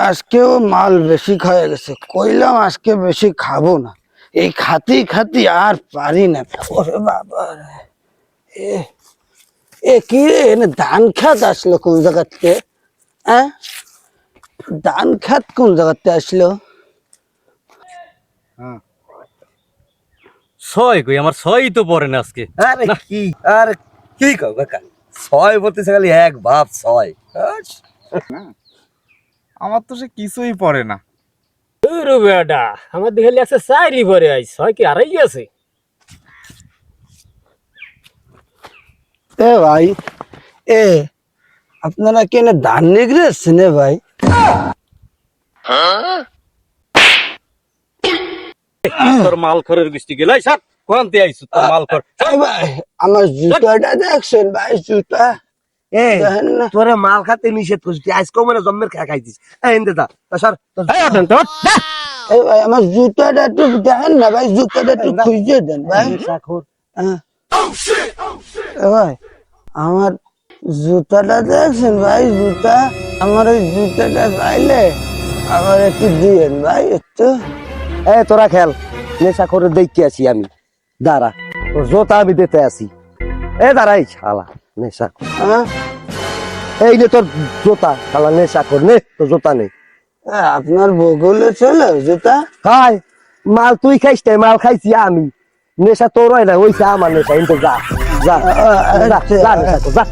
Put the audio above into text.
আজকেও মাল বেশি খাওয়া গেছে, কইলাম আজকে বেশি খাবো না। এই খাতি খাতি আর পারি না। ওরে বাবা রে, এ কি রে, এনে ধান খাত আসলো কোন জায়গাতে? হ্যাঁ, ধান খাত কোন জায়গাতে আসলো? ছয় কই আমার ছয়ই তো পড়ে না আজকে। আরে কি আরে কি কও কাকা, ছয় বলতেছে খালি এক ভাব ছয়। আমার তো সে কিছুই পড়ে না। বেটা আমার দেখে লাগছে চাইরি পরে আইস হয় কি হারাই গেছে। এ ভাই, আপনারা কি এনে ধান নিগড়ে এসছেন ভাই? তোর মাল খরের গোষ্ঠী গেলাই সাত কোনতে আইছো তোর মাল খর। ভাই আমার জুতাটা দেখছেন ভাই? জুতা দেখেন না? তোরে মাল খাতে নিষেধ করছি, আজকেও মানে জন্মের খা খাইছিস। এন্দে দা স্যার এই ভাই আমার জুতাটা একটু দেখেন না ভাই, জুতাটা একটু খুঁজে দেন ভাই। হ্যাঁ। এ ভাই আমার জুতাটা দেখছেন ভাই? জুতা আমার ওই জুতাটা পাইলে আমার একটু দিয়েন ভাই একটু। তোরা খেল, নেশা করে দেখতে আছি আমি। দাঁড়া, তোর জোতা আমি দিতে আসি। দাঁড়াই শালা নেশা কর। হ্যাঁ, এই নে তোর জোতা, শালা নেশা কর, নে তোর জোতা নেই। আপনার বগলে চলে জুতা? হাই, মাল তুই খাইস নাই, মাল খাইছি আমি। নেশা তোর হয় না, ওইসা আমার নেশা। কিন্তু যা যা যা, যা নেশা কর, যা।